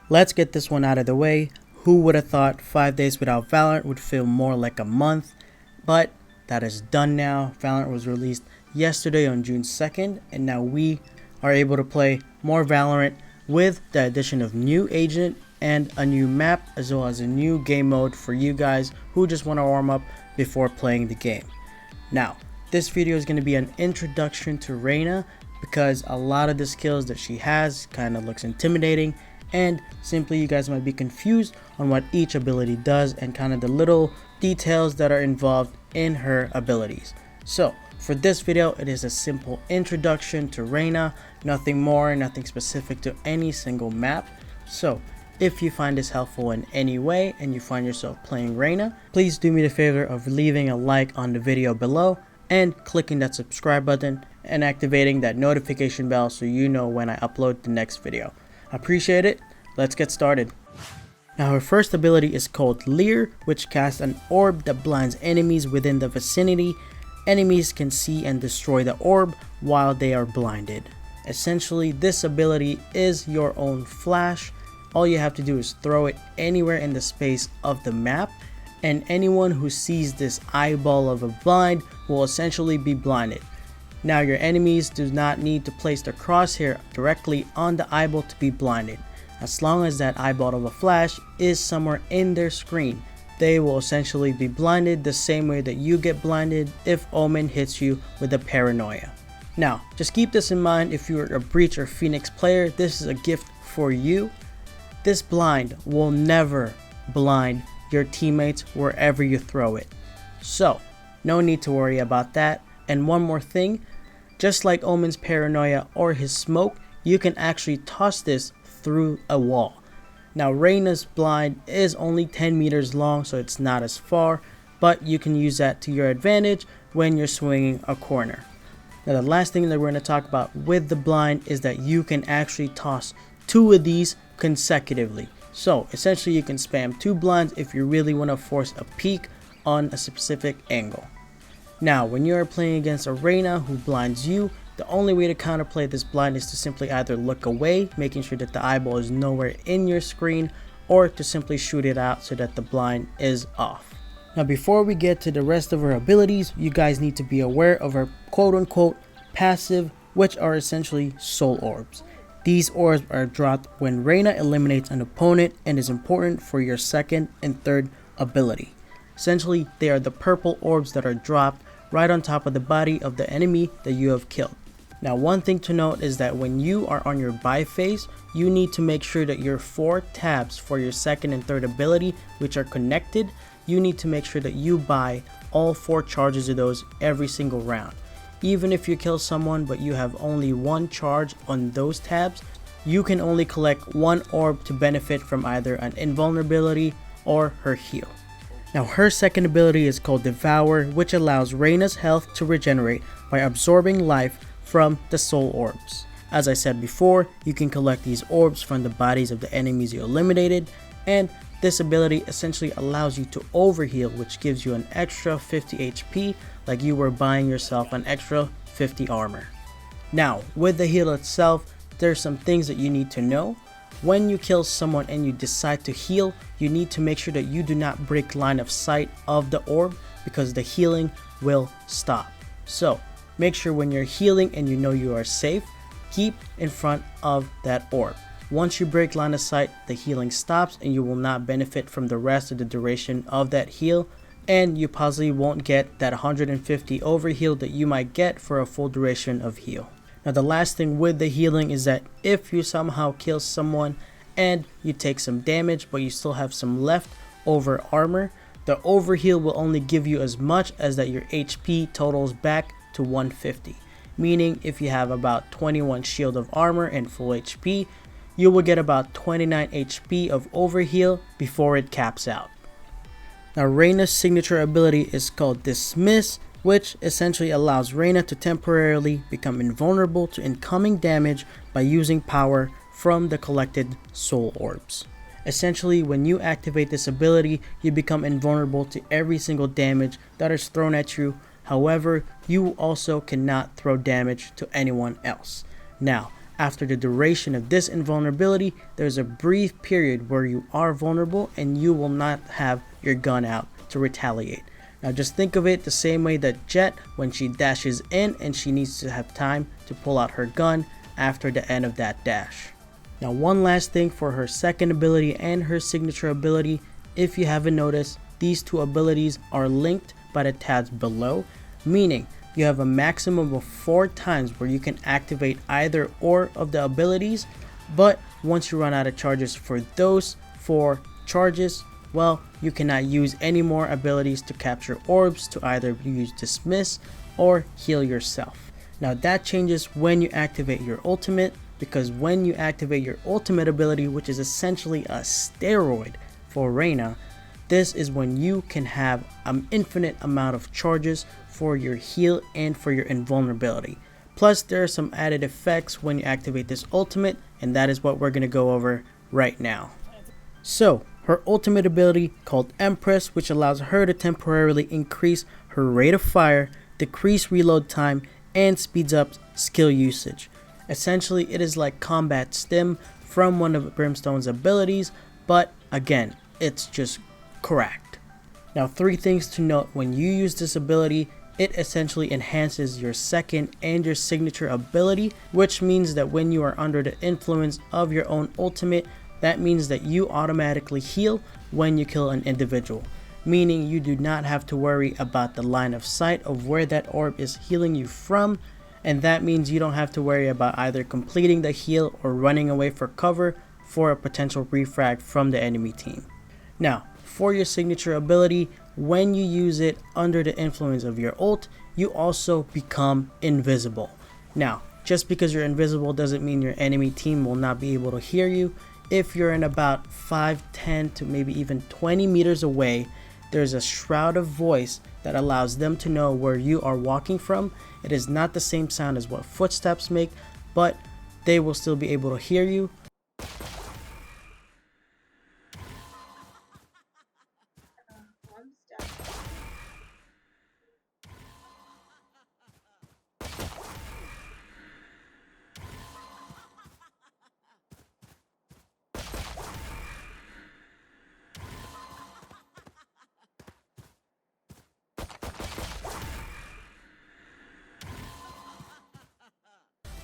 let's get this one out of the way. Who would have thought 5 days without Valorant would feel more like a month? But that is done now. Valorant was released yesterday on June 2nd, and now we are able to play more Valorant with the addition of new agent and a new map, as well as a new game mode for you guys who just want to warm up before playing the game. Now, this video is going to be an introduction to Reyna, because a lot of the skills that she has kind of looks intimidating, and simply you guys might be confused on what each ability does and kind of the little details that are involved in her abilities. So for this video, it is a simple introduction to Reyna, nothing more, nothing specific to any single map. So if you find this helpful in any way and you find yourself playing Reyna, please do me the favor of leaving a like on the video below and clicking that subscribe button and activating that notification bell so you know when I upload the next video. I appreciate it. Let's get started. Now her first ability is called Leer, which casts an orb that blinds enemies within the vicinity. Enemies can see and destroy the orb while they are blinded. Essentially, this ability is your own flash. All you have to do is throw it anywhere in the space of the map, and anyone who sees this eyeball of a blind will essentially be blinded. Now your enemies do not need to place their crosshair directly on the eyeball to be blinded. As long as that eyeball of a flash is somewhere in their screen, they will essentially be blinded the same way that you get blinded if Omen hits you with a paranoia. Now, just keep this in mind if you are a Breach or Phoenix player, this is a gift for you. This blind will never blind your teammates wherever you throw it. So, no need to worry about that. And one more thing, just like Omen's paranoia or his smoke, you can actually toss this through a wall. Now Reyna's blind is only 10 meters long, so it's not as far, but you can use that to your advantage when you're swinging a corner. Now the last thing that we're going to talk about with the blind is that you can actually toss 2 of these consecutively. So essentially you can spam 2 blinds if you really want to force a peek on a specific angle. Now when you are playing against a Reyna who blinds you, the only way to counterplay this blind is to simply either look away, making sure that the eyeball is nowhere in your screen, or to simply shoot it out so that the blind is off. Now before we get to the rest of her abilities, you guys need to be aware of her quote-unquote passive, which are essentially soul orbs. These orbs are dropped when Reyna eliminates an opponent and is important for your second and third ability. Essentially, they are the purple orbs that are dropped right on top of the body of the enemy that you have killed. Now one thing to note is that when you are on your buy phase, you need to make sure that your 4 tabs for your second and third ability, which are connected, you need to make sure that you buy all 4 charges of those every single round. Even if you kill someone but you have only 1 charge on those tabs, you can only collect 1 orb to benefit from either an invulnerability or her heal. Now her second ability is called Devour, which allows Reyna's health to regenerate by absorbing life from the soul orbs. As I said before, you can collect these orbs from the bodies of the enemies you eliminated, and this ability essentially allows you to overheal, which gives you an extra 50 HP like you were buying yourself an extra 50 armor. Now with the heal itself, there's some things that you need to know. When you kill someone and you decide to heal, you need to make sure that you do not break line of sight of the orb, because the healing will stop. So make sure when you're healing and you know you are safe, keep in front of that orb. Once you break line of sight, the healing stops and you will not benefit from the rest of the duration of that heal, and you possibly won't get that 150 overheal that you might get for a full duration of heal. Now the last thing with the healing is that if you somehow kill someone and you take some damage but you still have some left over armor, the overheal will only give you as much as that your HP totals back to 150. Meaning if you have about 21 shield of armor and full HP, you will get about 29 HP of overheal before it caps out. Now Reyna's signature ability is called Dismiss, which essentially allows Reyna to temporarily become invulnerable to incoming damage by using power from the collected soul orbs. Essentially, when you activate this ability, you become invulnerable to every single damage that is thrown at you. However, you also cannot throw damage to anyone else. Now, After the duration of this invulnerability, there's a brief period where you are vulnerable and you will not have your gun out to retaliate. Now just think of it the same way that Jet, when she dashes in and she needs to have time to pull out her gun after the end of that dash. Now one last thing for her second ability and her signature ability, if you haven't noticed, these two abilities are linked by the tabs below, meaning you have a maximum of 4 times where you can activate either or of the abilities, but once you run out of charges for those 4 charges, well, you cannot use any more abilities to capture orbs to either use dismiss or heal yourself. Now that changes when you activate your ultimate, because when you activate your ultimate ability, which is essentially a steroid for Reyna, this is when you can have an infinite amount of charges for your heal and for your invulnerability. Plus there are some added effects when you activate this ultimate, and that is what we're going to go over right now. So her ultimate ability, called Empress, which allows her to temporarily increase her rate of fire, decrease reload time, and speeds up skill usage. Essentially it is like combat stim from one of Brimstone's abilities, but again, it's just correct. Now 3 things to note when you use this ability: it essentially enhances your second and your signature ability, which means that when you are under the influence of your own ultimate, that means that you automatically heal when you kill an individual, meaning you do not have to worry about the line of sight of where that orb is healing you from, and that means you don't have to worry about either completing the heal or running away for cover for a potential refrag from the enemy team. Now for your signature ability, when you use it under the influence of your ult, you also become invisible. Now just because you're invisible doesn't mean your enemy team will not be able to hear you. If you're in about 5, 10 to maybe even 20 meters away, there's a shroud of voice that allows them to know where you are walking from. It is not the same sound as what footsteps make, but they will still be able to hear you.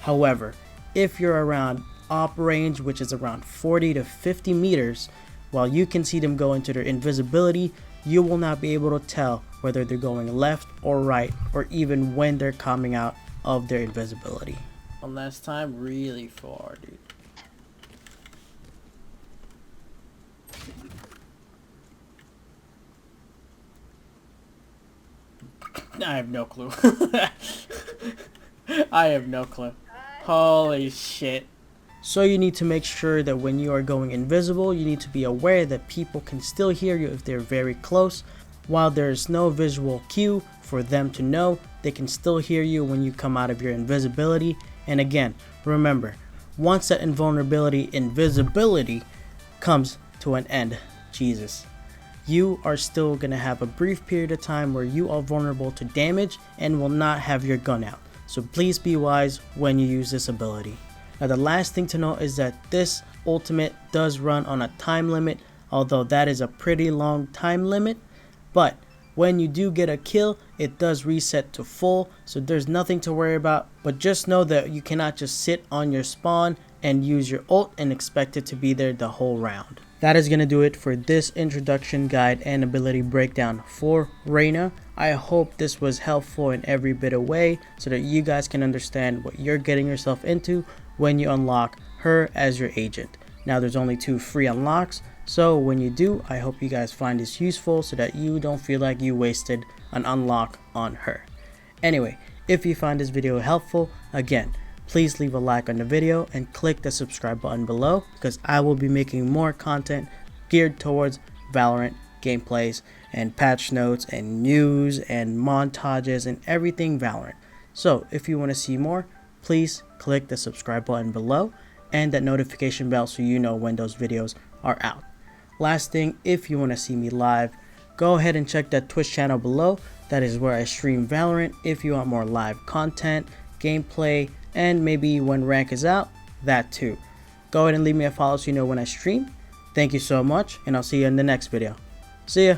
However, if you're around op range, which is around 40 to 50 meters, while you can see them go into their invisibility, you will not be able to tell whether they're going left or right, or even when they're coming out of their invisibility. One last time, really far, dude. I have no clue. I have no clue. Holy shit. So you need to make sure that when you are going invisible, you need to be aware that people can still hear you if they're very close. While there's no visual cue for them to know, they can still hear you when you come out of your invisibility. And again, remember, once that invisibility comes to an end, Jesus, you are still going to have a brief period of time where you are vulnerable to damage and will not have your gun out. So please be wise when you use this ability. Now the last thing to note is that this ultimate does run on a time limit, although that is a pretty long time limit. But when you do get a kill, it does reset to full, so there's nothing to worry about. But just know that you cannot just sit on your spawn and use your ult and expect it to be there the whole round. That is going to do it for this introduction guide and ability breakdown for Reyna. I hope this was helpful in every bit of way so that you guys can understand what you're getting yourself into when you unlock her as your agent. Now there's only 2 free unlocks, so when you do, I hope you guys find this useful so that you don't feel like you wasted an unlock on her. Anyway, if you find this video helpful, again, please leave a like on the video and click the subscribe button below, because I will be making more content geared towards Valorant gameplays and patch notes and news and montages and everything Valorant. So if you want to see more, please click the subscribe button below and that notification bell so you know when those videos are out. Last thing, if you want to see me live, go ahead and check that Twitch channel below. That is where I stream Valorant. If you want more live content, gameplay, and maybe when rank is out, that too. Go ahead and leave me a follow so you know when I stream. Thank you so much, and I'll see you in the next video. See ya!